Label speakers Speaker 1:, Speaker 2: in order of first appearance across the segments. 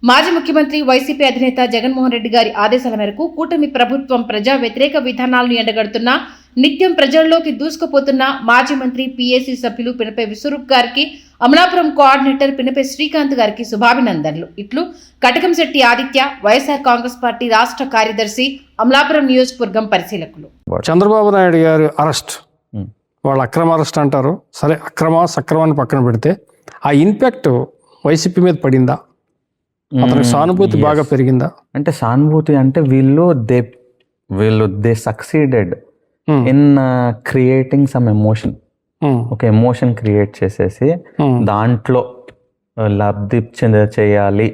Speaker 1: మాజీ ముఖ్యమంత్రి వైసీపీ అధినేత జగన్మోహన్ రెడ్డి గారి ఆదేశాల మేరకు కూటమి ప్రభుత్వం ప్రజా వ్యతిరేక విధానాలను ఎండగడుతున్న నిత్యం ప్రజల్లోకి దూసుకుపోతున్న మాజీ మంత్రి పీఏసీ సభ్యులు పినపై విశ్వరూప్ గారికి అమలాపురం కోఆర్డినేటర్ పినపై శ్రీకాంత్ గారికి శుభాభినందనలు. ఇట్లు కటకంశెట్టి ఆదిత్య, వైఎస్ఆర్ కాంగ్రెస్ పార్టీ రాష్ట్ర కార్యదర్శి, అమలాపురం నియోజకవర్గం పరిశీలకులు.
Speaker 2: చంద్రబాబు నాయుడు గారి అరెస్ట్, వాళ్ళు అక్రమ అరెస్ట్ అంటారు. సరే, సక్రమాన్ని పక్కన పెడితే ఆ ఇంపాక్ట్ వైసీపీ మీద పడిందా? అతనికి సానుభూతి బాగా పెరిగిందా?
Speaker 3: అంటే సానుభూతి అంటే వీళ్ళు they succeeded in creating some emotion. ఒక ఎమోషన్ క్రియేట్ చేసేసి దాంట్లో లబ్ధి చేయాలి,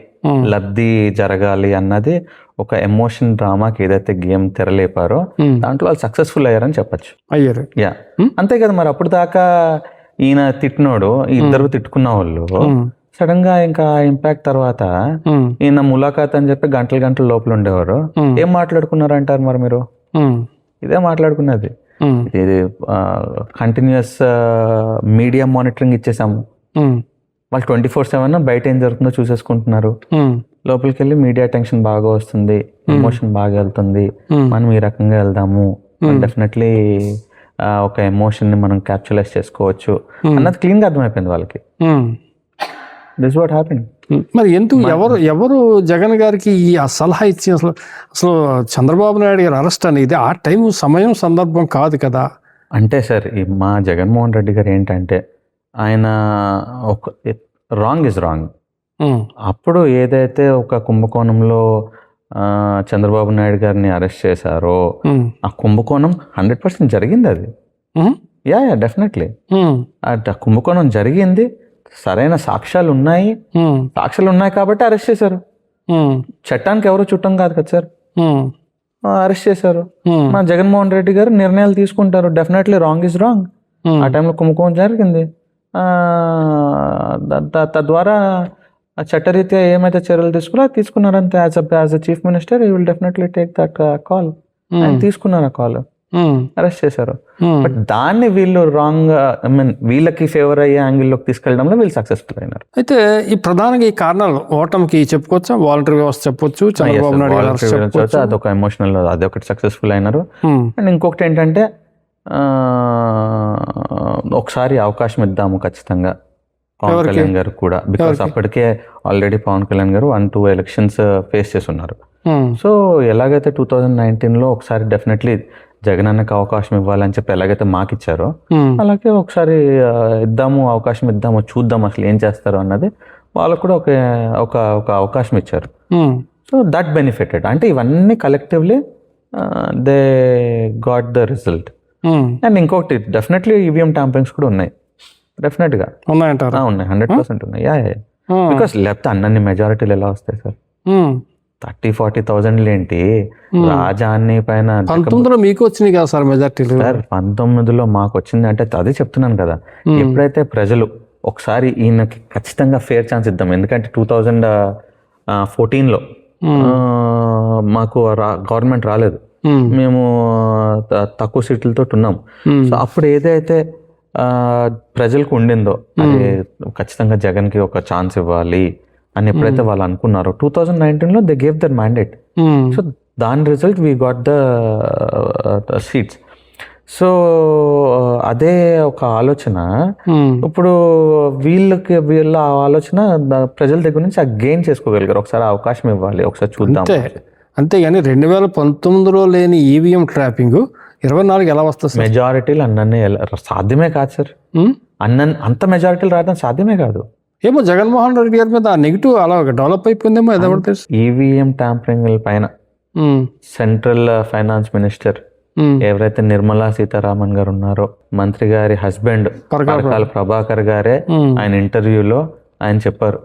Speaker 3: లబ్ధి జరగాలి అన్నది ఒక ఎమోషన్ డ్రామాకి ఏదైతే గేమ్ తెరలేపారో దాంట్లో వాళ్ళు సక్సెస్ఫుల్ అయ్యారని చెప్పచ్చు.
Speaker 2: అయ్యారు.
Speaker 3: యా, అంతే కదా. మరి అప్పుడు దాకా ఈయన తిట్టినోడు, ఇద్దరు తిట్టుకున్న వాళ్ళు సడన్ గా ఇంకా ఇంపాక్ట్ తర్వాత ఈయన ములాఖాత్ అని చెప్పి గంటల లోపల ఉండేవారు. ఏం మాట్లాడుకున్నారు అంటారు మరి మీరు? ఇదే మాట్లాడుకున్నది. ఇది కంటిన్యూస్ మీడియా మానిటరింగ్ ఇచ్చేసాము. వాళ్ళు 24/7 బయట ఏం జరుగుతుందో చూసేసుకుంటున్నారు. లోపలికి వెళ్ళి మీడియా టెన్షన్ బాగా వస్తుంది, ఎమోషన్ బాగా వెళ్తుంది, మనం ఈ రకంగా వెళ్దాము, డెఫినెట్లీ ఒక ఎమోషన్ ని మనం క్యాప్చరైజ్ చేసుకోవచ్చు అన్నది క్లీన్ గా అర్థమైపోయింది వాళ్ళకి. This what happened.
Speaker 2: మరి ఎందుకు ఎవరు జగన్ గారికి ఈ సలహా ఇచ్చి అసలు చంద్రబాబు నాయుడు గారు అరెస్ట్ అనేది ఆ టైం సమయం సందర్భం కాదు కదా?
Speaker 3: అంటే సార్, మా జగన్మోహన్ రెడ్డి గారు ఏంటంటే ఆయన ఒక రాంగ్ ఇస్ రాంగ్. అప్పుడు ఏదైతే ఒక కుంభకోణంలో చంద్రబాబు నాయుడు గారిని అరెస్ట్ చేశారో ఆ కుంభకోణం 100% జరిగింది. అది యా డెఫినెట్లీ ఆ కుంభకోణం జరిగింది. సరైన సాక్ష్యాలు ఉన్నాయి కాబట్టి అరెస్ట్ చేశారు. చట్టానికి ఎవరు చుట్టం కాదు కదా సార్, అరెస్ట్ చేశారు. మా జగన్మోహన్ రెడ్డి గారు నిర్ణయాలు తీసుకుంటారు. Definitely wrong is wrong. ఆ టైంలో కుంభకోణం జరిగింది. తద్వారా చట్టరీత్యా ఏమైతే చర్యలు తీసుకున్నారో అంతే. As a chief minister you will definitely take that call. ఆయన తీసుకున్నారు ఆ కాల్, అరెస్ట్ చేశారు. బట్ దాన్ని వీళ్ళు రాంగ్, వీళ్ళకి ఫేవర్ అయ్యే యాంగిల్లోకి తీసుకెళ్ళడంలో వీళ్ళు సక్సెస్ఫుల్ అయినారు.
Speaker 2: అయితే ఈ ప్రధానంగా ఈ కారణాలు ఓటమికి చెప్పొచ్చా? వాలంటరీ వ్యవస్థ చెప్పొచ్చు, చంద్రబాబు నాయుడు
Speaker 3: అదొక ఎమోషనల్, అదొకటి సక్సెస్ఫుల్ అయినారు. అండ్ ఇంకొకటి ఏంటంటే ఒకసారి అవకాశం ఇద్దాము ఖచ్చితంగా పవన్ కళ్యాణ్ గారు కూడా. బికాస్ అప్పటికే ఆల్రెడీ పవన్ కళ్యాణ్ గారు 1-2 ఎలక్షన్స్ ఫేస్ చేసి ఉన్నారు. సో ఎలాగైతే 2019లో ఒకసారి డెఫినెట్లీ జగన్ అన్నకి అవకాశం ఇవ్వాలని చెప్పి ఎలాగైతే మాకు ఇచ్చారో అలాగే ఒకసారి అవకాశం ఇద్దాము, చూద్దాం అసలు ఏం చేస్తారు అన్నది వాళ్ళకు కూడా ఒక అవకాశం ఇచ్చారు. So that benefited. అంటే ఇవన్నీ collectively they got the result. And ఇంకొకటి డెఫినెట్లీ ఈవీఎం ట్యాంపరింగ్స్ కూడా ఉన్నాయి. డెఫినెట్ గా
Speaker 2: ఉన్నాయంటారా?
Speaker 3: ఉన్నాయి, 100% ఉన్నాయి. బికాస్ లేకపోతే అన్ని మెజారిటీలు ఎలా వస్తాయి సార్? 30,000-40,000 ఏంటి? రాజాన్ని పైన
Speaker 2: 19లో మీకు వచ్చినాయి కదా సార్ మెజార్టీలు?
Speaker 3: సార్ 19లో మాకు వచ్చింది అంటే అదే చెప్తున్నాను కదా. ఎప్పుడైతే ప్రజలు ఒకసారి ఈయనకి ఖచ్చితంగా ఫేర్ ఛాన్స్ ఇద్దాం, ఎందుకంటే 2014లో మాకు గవర్నమెంట్ రాలేదు, మేము తక్కువ సీట్లతో ఉన్నాం. సో అప్పుడు ఏదైతే ప్రజలకు ఉండిందో అది ఖచ్చితంగా జగన్కి ఒక ఛాన్స్ ఇవ్వాలి అని ఎప్పుడైతే వాళ్ళు అనుకున్నారో 2019లో they gave their mandate. So దాని result we got the seats. So అదే ఒక ఆలోచన ఇప్పుడు వీళ్ళ ఆలోచన ప్రజల దగ్గర నుంచి గెయిన్ చేసుకోగలిగారు. ఒకసారి అవకాశం ఇవ్వాలి, ఒకసారి చూద్దాం.
Speaker 2: అంతేగాని 2019లో లేని ఈవీఎం ట్రాపింగ్ 24 ఎలా వస్తుంది?
Speaker 3: మెజారిటీలు అన్నీ సాధ్యమే కాదు సార్. అంత మెజారిటీలు రావడం సాధ్యమే కాదు.
Speaker 2: ఏమో జగన్మోహన్ రెడ్డి గారి మీద నెగిటివ్ అలా డెవలప్ అయిపోయిందేమో.
Speaker 3: ఈవీఎం ట్యాంపరింగ్ పైన సెంట్రల్ ఫైనాన్స్ మినిస్టర్ ఎవరైతే నిర్మలా సీతారామన్ గారు ఉన్నారో, మంత్రి గారి హస్బెండ్ పరకాల ప్రభాకర్ గారే ఆయన ఇంటర్వ్యూలో ఆయన చెప్పారు.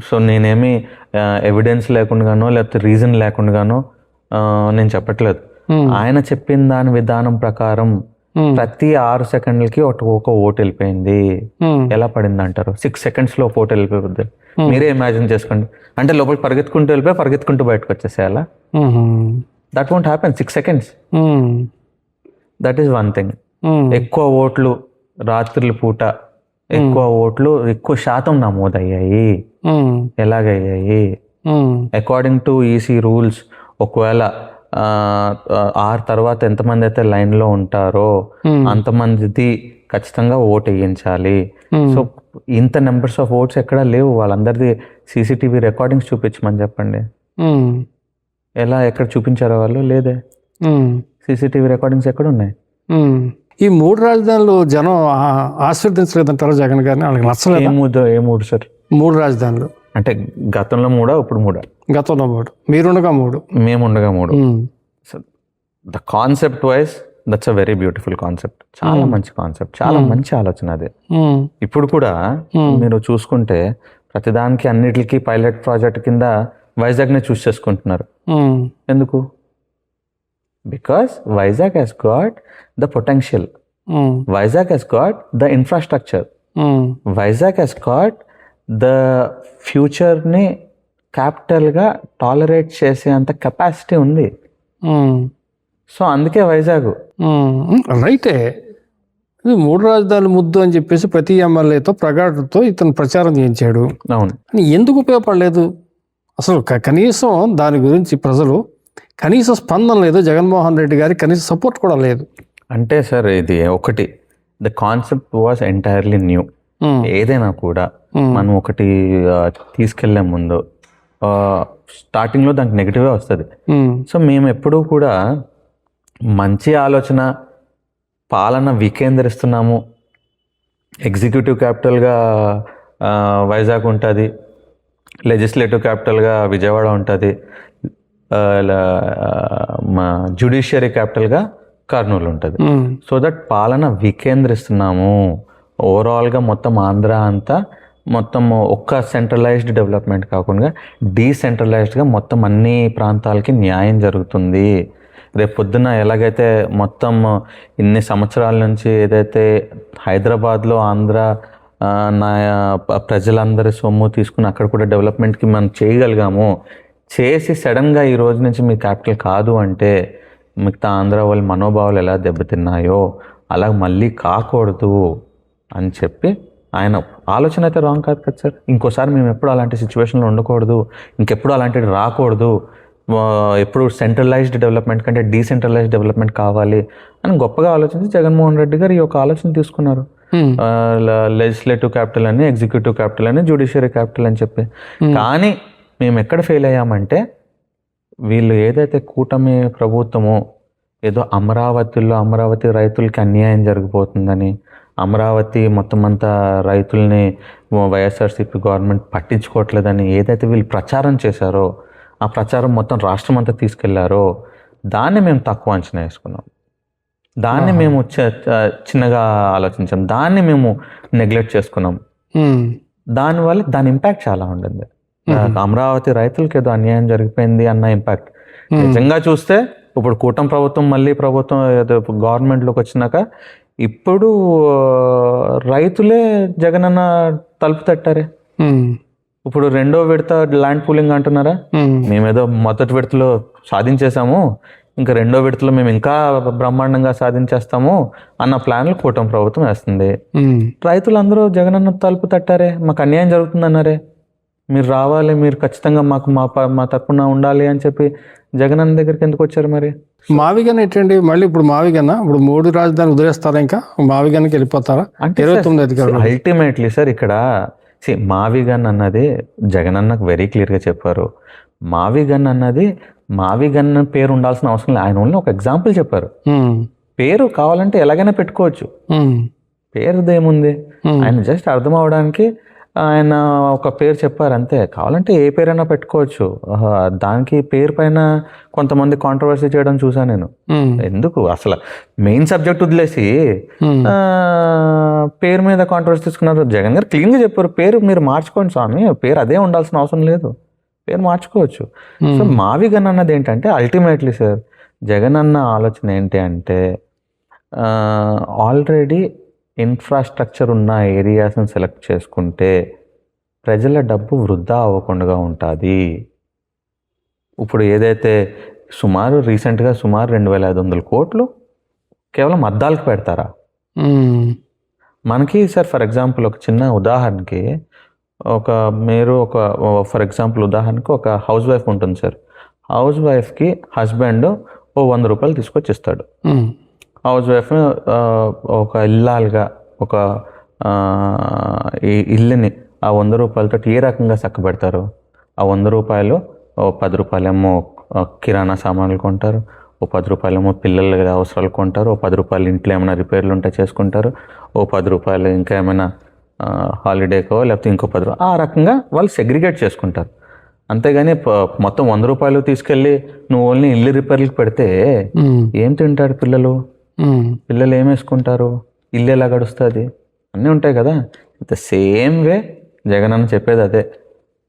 Speaker 3: సో నేనేమి ఎవిడెన్స్ లేకుండానో లేకపోతే రీజన్ లేకుండానో నేను చెప్పట్లేదు. ఆయన చెప్పిన దాని విధానం ప్రకారం ప్రతి 6 సెకండ్లకి ఒక ఓటు వెళ్ళిపోయింది. ఎలా పడింది అంటారు? 6 సెకండ్స్ లో ఓటు వెళ్ళిపోయింది. మీరే ఇమాజిన్ చేసుకోండి. అంటే లోపలికి పరిగెత్తుకుంటూ బయటకు వచ్చేసేయాలా? That won't happen. 6 seconds. That is one thing. ఎక్కువ ఓట్లు రాత్రుల పూట ఎక్కువ ఓట్లు ఎక్కువ శాతం నమోదయ్యాయి. ఎలాగయ్యాయి? అకార్డింగ్ టు ఈసీ రూల్స్ ఒకవేళ 6 తర్వాత ఎంతమంది అయితే లైన్లో ఉంటారో అంతమందిది ఖచ్చితంగా ఓట్ వేయించాలి. సో ఇంత నెంబర్స్ ఆఫ్ ఓట్స్ ఎక్కడా లేవు. వాళ్ళందరిది సీసీటీవీ రికార్డింగ్స్ చూపించమని చెప్పండి. ఎలా ఎక్కడ చూపించారో వాళ్ళు? లేదే. సీసీటీవీ రికార్డింగ్స్ ఎక్కడ ఉన్నాయి?
Speaker 2: ఈ 3 రాజధానులు జనం ఆస్వాదించలేదంటారు జగన్ గారిని? వాళ్ళకి నచ్చలేదు.
Speaker 3: ఏ మూడు సార్?
Speaker 2: 3 రాజధానులు
Speaker 3: అంటే గతంలో 3, ఇప్పుడు 3?
Speaker 2: గతంలో 3, మీరుండగా 3,
Speaker 3: మేముండగా 3. So the concept wise that's a very beautiful concept. చాలా మంచి కాన్సెప్ట్, చాలా మంచి ఆలోచన అది. ఇప్పుడు కూడా మీరు చూసుకుంటే ప్రతిదానికి అన్నిటికీ పైలట్ ప్రాజెక్ట్ కింద వైజాగ్నే చూస్ చేసుకుంటున్నారు. ఎందుకు? Because Vizag has got the potential, Vizag has got the infrastructure, Vizag has got the ఫ్యూచర్ని క్యాపిటల్గా టాలరేట్ చేసేంత కెపాసిటీ ఉంది. సో అందుకే వైజాగ్
Speaker 2: రైటే. 3 రాజధానులు ముద్దు అని చెప్పేసి ప్రతి ఎమ్మెల్యేతో ప్రగాఢతో ఇతను ప్రచారం చేయించాడు.
Speaker 3: అవును.
Speaker 2: ఎందుకు ఉపయోగపడలేదు అసలు? కనీసం దాని గురించి ప్రజలు కనీస స్పందన లేదు. జగన్మోహన్ రెడ్డి గారి కనీస సపోర్ట్ కూడా లేదు.
Speaker 3: అంటే సార్ ఇది ఒకటి, the concept was entirely new. ఏదైనా కూడా మనం ఒకటి తీసుకెళ్లే ముందు స్టార్టింగ్లో దానికి నెగిటివే వస్తుంది. సో మేము ఎప్పుడూ కూడా మంచి ఆలోచన, పాలన వికేంద్రిస్తున్నాము, ఎగ్జిక్యూటివ్ క్యాపిటల్గా వైజాగ్ ఉంటుంది, లెజిస్లేటివ్ క్యాపిటల్గా విజయవాడ ఉంటుంది, మా జ్యుడిషియరీ క్యాపిటల్గా కర్నూలు ఉంటుంది. సో దట్ పాలన వికేంద్రిస్తున్నాము. ఓవరాల్గా మొత్తం ఆంధ్ర అంతా మొత్తం ఒక్క సెంట్రలైజ్డ్ డెవలప్మెంట్ కాకుండా డీసెంట్రలైజ్డ్గా మొత్తం అన్ని ప్రాంతాలకి న్యాయం జరుగుతుంది. రేపు పొద్దున ఎలాగైతే మొత్తం ఇన్ని సంవత్సరాల నుంచి ఏదైతే హైదరాబాద్లో ఆంధ్ర ప్రజలందరి సొమ్ము తీసుకుని అక్కడ కూడా డెవలప్మెంట్కి మనం చేయగలిగాము, చేసి సడన్గా ఈ రోజు నుంచి మీ క్యాపిటల్ కాదు అంటే మిగతా ఆంధ్ర వాళ్ళ మనోభావాలు ఎలా దెబ్బతిన్నాయో అలా మళ్ళీ కాకూడదు అని చెప్పి ఆయన ఆలోచన అయితే రాంగ్ కాదు కదా సార్. ఇంకోసారి మేము ఎప్పుడు అలాంటి సిచ్యువేషన్లో ఉండకూడదు, ఇంకెప్పుడు అలాంటివి రాకూడదు, ఎప్పుడు సెంట్రలైజ్డ్ డెవలప్మెంట్ కంటే డీసెంట్రలైజ్డ్ డెవలప్మెంట్ కావాలి అని గొప్పగా ఆలోచించి జగన్మోహన్ రెడ్డి గారు ఈ యొక్క ఆలోచన తీసుకున్నారు. లెజిస్లేటివ్ క్యాపిటల్ అని, ఎగ్జిక్యూటివ్ క్యాపిటల్ అని, జ్యుడిషియరీ క్యాపిటల్ అని చెప్పి. కానీ మేము ఎక్కడ ఫెయిల్ అయ్యామంటే వీళ్ళు ఏదైతే కూటమి ప్రభుత్వమో ఏదో అమరావతి రైతులకి అన్యాయం జరిగిపోతుందని, అమరావతి మొత్తం అంతా రైతుల్ని వైఎస్ఆర్సీపీ గవర్నమెంట్ పట్టించుకోవట్లేదని ఏదైతే వీళ్ళు ప్రచారం చేశారో, ఆ ప్రచారం మొత్తం రాష్ట్రం అంతా తీసుకెళ్లారో దాన్ని మేము తక్కువ అంచనా వేసుకున్నాం, దాన్ని మేము చిన్నగా ఆలోచించాం, దాన్ని మేము నెగ్లెక్ట్ చేసుకున్నాం. దానివల్ల దాని ఇంపాక్ట్ చాలా ఉండింది. అమరావతి రైతులకి ఏదో అన్యాయం జరిగిపోయింది అన్న ఇంపాక్ట్. నిజంగా చూస్తే ఇప్పుడు కూటమి ప్రభుత్వం మళ్ళీ గవర్నమెంట్లోకి వచ్చినాక ఇప్పుడు రైతులే జగనన్న తలుపు తట్టారే. ఇప్పుడు 2వ విడత ల్యాండ్ పూలింగ్ అంటున్నారా? మేమేదో మొదటి విడతలో సాధించేసాము, ఇంకా 2వ విడతలో మేము ఇంకా బ్రహ్మాండంగా సాధించేస్తాము అన్న ప్లాన్లు కూటమి ప్రభుత్వం వేస్తుంది. రైతులందరూ జగనన్న తలుపు తట్టారే, మాకు అన్యాయం జరుగుతుందన్నారే, మీరు రావాలి, మీరు ఖచ్చితంగా మాకు మా తరపున ఉండాలి అని చెప్పి జగనన్న దగ్గరికి ఎందుకు వచ్చారు? మరి
Speaker 2: మావిగన్ ఏంటండి? మళ్ళీ ఇప్పుడు మావిగన్న ఇప్పుడు 3 రాజధాని వదిలేస్తారా? ఇంకా మావిగన్కి వెళ్ళిపోతారా? అంటే 29 అధికారులు
Speaker 3: అల్టిమేట్లీ సార్ ఇక్కడ మావిగన్ అన్నది జగనన్నకు వెరీ క్లియర్గా చెప్పారు. మావిగన్ అన్నది మావిగన్ పేరు ఉండాల్సిన అవసరం లేదు. ఆయన ఓన్లీ ఒక ఎగ్జాంపుల్ చెప్పారు. పేరు కావాలంటే ఎలాగైనా పెట్టుకోవచ్చు, పేరుదేముంది. ఆయన జస్ట్ అర్థం అవడానికి ఆయన ఒక పేరు చెప్పారు అంతే. కావాలంటే ఏ పేరైనా పెట్టుకోవచ్చు. దానికి పేరు పైన కొంతమంది కాంట్రవర్సీ చేయడం చూసాను నేను. ఎందుకు అసలు మెయిన్ సబ్జెక్ట్ వదిలేసి పేరు మీద కాంట్రవర్సీ తీసుకున్నారు. జగన్ గారు క్లీన్గా చెప్పారు, పేరు మీరు మార్చుకోండి స్వామి, పేరు అదే ఉండాల్సిన అవసరం లేదు, పేరు మార్చుకోవచ్చు. సో మావిగన్ అన్నది ఏంటంటే అల్టిమేట్లీ సార్ జగన్ అన్న ఆలోచన ఏంటి అంటే ఆల్రెడీ ఇన్ఫ్రాస్ట్రక్చర్ ఉన్న ఏరియాస్ని సెలెక్ట్ చేసుకుంటే ప్రజల డబ్బు వృధా అవ్వకుండా ఉంటుంది. ఇప్పుడు ఏదైతే రీసెంట్గా సుమారు 2,500 కోట్లు కేవలం అద్దాలకు పెడతారా? మనకి సార్ ఫర్ ఎగ్జాంపుల్ ఒక చిన్న ఉదాహరణకి మీరు ఫర్ ఎగ్జాంపుల్ ఉదాహరణకు ఒక హౌస్ వైఫ్ ఉంటుంది సార్. హౌస్ వైఫ్కి హస్బెండ్ ఓ 100 రూపాయలు తీసుకొచ్చి ఇస్తాడు. హౌస్ వైఫ్ ఒక ఇల్లాలుగా ఒక ఈ ఇల్లుని ఆ 100 రూపాయలతో ఏ రకంగా చక్కబెడతారు? ఆ 100 రూపాయలు ఓ 10 రూపాయలేమో కిరాణా సామాన్లు కొంటారు, ఓ 10 రూపాయలేమో పిల్లల అవసరాలు కొంటారు, ఓ 10 రూపాయలు ఇంట్లో ఏమైనా రిపేర్లు ఉంటే చేసుకుంటారు, ఓ 10 రూపాయలు ఇంకా ఏమైనా హాలిడేకో లేకపోతే ఇంకో 10 రూపాయలు, ఆ రకంగా వాళ్ళు సెగ్రిగేట్ చేసుకుంటారు. అంతేగాని మొత్తం 100 రూపాయలు తీసుకెళ్ళి నువ్వు ఓన్లీ ఇల్లు రిపేర్లకు పెడితే ఏం తింటారు పిల్లలు? పిల్లలు ఏం వేసుకుంటారు? ఇల్లు ఎలా గడుస్తుంది? అన్నీ ఉంటాయి కదా. సేమ్ వే జగన్ అన్న చెప్పేది అదే.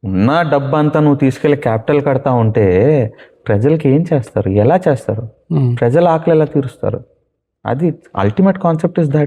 Speaker 3: ఉన్న డబ్బు అంతా నువ్వు తీసుకెళ్ళి క్యాపిటల్ కడతా ఉంటే ప్రజలకి ఏం చేస్తారు? ఎలా చేస్తారు? ప్రజల ఆకలి ఎలా తీరుస్తారు? అది అల్టిమేట్ కాన్సెప్ట్ ఇస్ దట్.